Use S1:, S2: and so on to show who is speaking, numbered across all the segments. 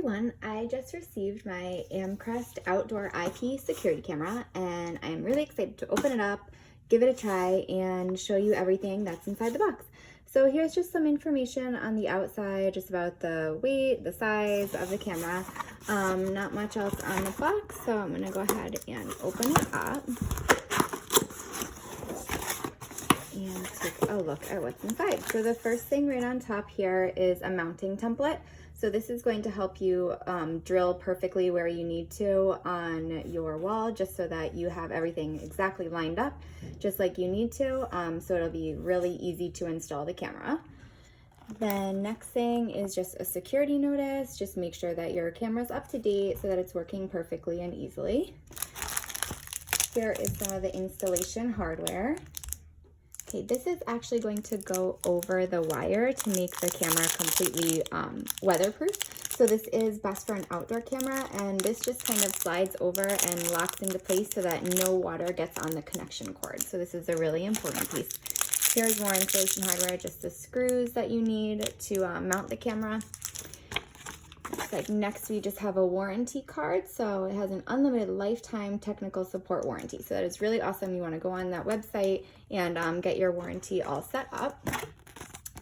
S1: everyone, I just received my Amcrest outdoor IP security camera and I'm really excited to open it up, give it a try, and show you everything that's inside the box. So here's just some information on the outside, just about the weight, the size of the camera. Not much else on the box, so I'm gonna go ahead and open it up and take a look at what's inside. So the first thing right on top here is a mounting template. So this is going to help you drill perfectly where you need to on your wall, just so that you have everything exactly lined up, just like you need to. So it'll be really easy to install the camera. Then next thing is just a security notice. Just make sure that your camera's up to date so that it's working perfectly and easily. Here is some of the installation hardware. Okay, this is actually going to go over the wire to make the camera completely weatherproof. So this is best for an outdoor camera, and this just kind of slides over and locks into place so that no water gets on the connection cord. So this is a really important piece. Here's more installation hardware, just the screws that you need to mount the camera. Looks like next we just have a warranty card. So it has an unlimited lifetime technical support warranty. So that is really awesome. You want to go on that website and get your warranty all set up.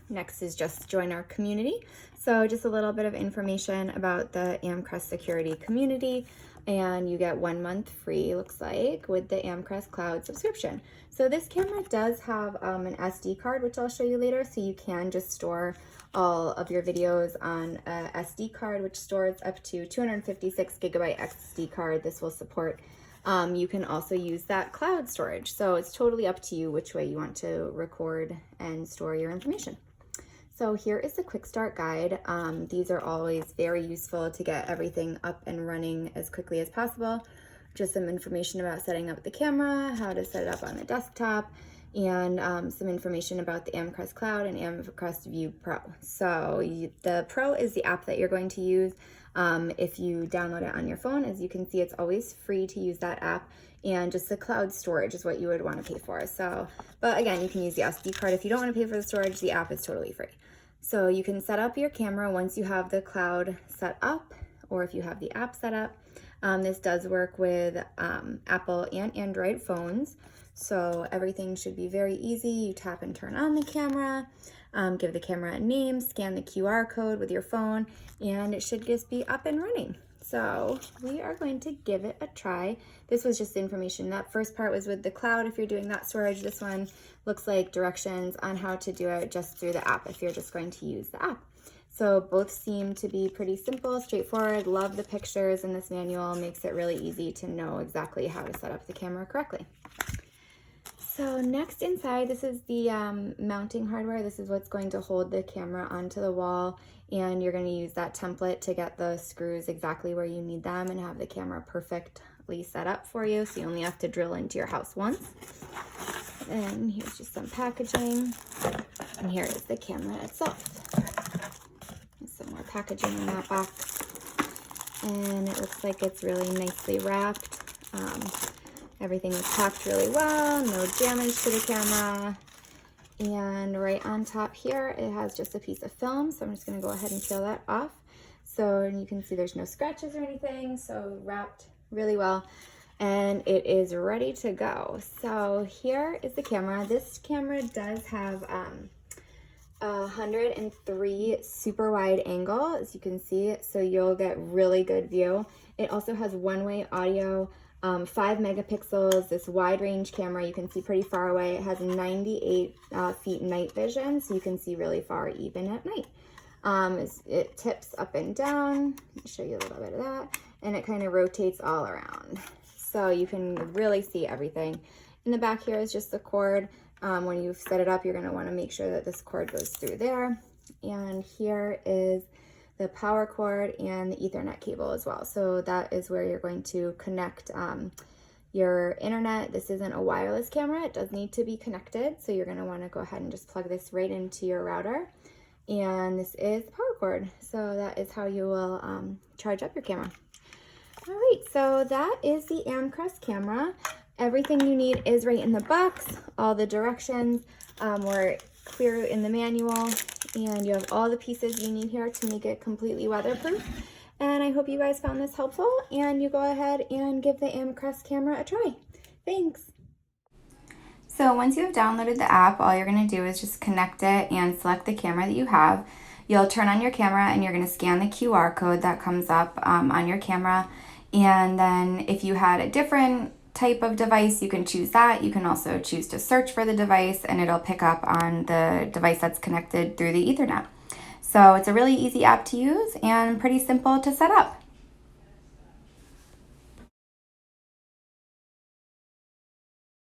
S1: Next is just join our community. So just a little bit of information about the Amcrest security community, and you get 1 month free, looks like, with the Amcrest Cloud subscription. So this camera does have an SD card, which I'll show you later, so you can just store all of your videos on a SD card, which stores up to 256 gigabyte SD card. This will support. You can also use that cloud storage. So it's totally up to you which way you want to record and store your information. So here is the quick start guide. These are always very useful to get everything up and running as quickly as possible. Just some information about setting up the camera, how to set it up on the desktop, and some information about the Amcrest Cloud and Amcrest View Pro. So the Pro is the app that you're going to use if you download it on your phone. As you can see, it's always free to use that app, and just the cloud storage is what you would want to pay for. So, but again, you can use the SD card. If you don't want to pay for the storage, the app is totally free. So you can set up your camera once you have the cloud set up, or if you have the app set up. This does work with Apple and Android phones. So everything should be very easy. You tap and turn on the camera, give the camera a name, scan the QR code with your phone, and it should just be up and running. So we are going to give it a try. This was just information. That first part was with the cloud if you're doing that storage. This one looks like directions on how to do it just through the app if you're just going to use the app. So both seem to be pretty simple, straightforward. Love the pictures in this manual. Makes it really easy to know exactly how to set up the camera correctly. So next inside, this is the mounting hardware. This is what's going to hold the camera onto the wall, and you're going to use that template to get the screws exactly where you need them and have the camera perfectly set up for you, so you only have to drill into your house once. And here's just some packaging, and here is the camera itself. There's some more packaging in that box, and it looks like it's really nicely wrapped. Everything is packed really well, no damage to the camera. And right on top here, it has just a piece of film. So I'm just gonna go ahead and peel that off. So you can see there's no scratches or anything. So wrapped really well, and it is ready to go. So here is the camera. This camera does have 103 super wide angle, as you can see. So you'll get really good view. It also has one-way audio. 5 megapixels, this wide range camera, you can see pretty far away. It has 98 feet night vision, so you can see really far even at night. It tips up and down. Let me show you a little bit of that. And it kind of rotates all around. So you can really see everything. In the back here is just the cord. When you've set it up, you're gonna wanna make sure that this cord goes through there. And here is the power cord and the Ethernet cable as well. So that is where you're going to connect your internet. This isn't a wireless camera. It does need to be connected. So you're gonna wanna go ahead and just plug this right into your router. And this is the power cord. So that is how you will charge up your camera. All right, so that is the Amcrest camera. Everything you need is right in the box. All the directions were clear in the manual, and you have all the pieces you need here to make it completely weatherproof. And I hope you guys found this helpful, and you go ahead and give the Amcrest camera a try. Thanks. So once you have downloaded the app, all you're going to do is just connect it and select the camera that you have. You'll turn on your camera and you're going to scan the QR code that comes up on your camera. And then if you had a different type of device, you can choose that. You can also choose to search for the device and it'll pick up on the device that's connected through the Ethernet. So it's a really easy app to use and pretty simple to set up.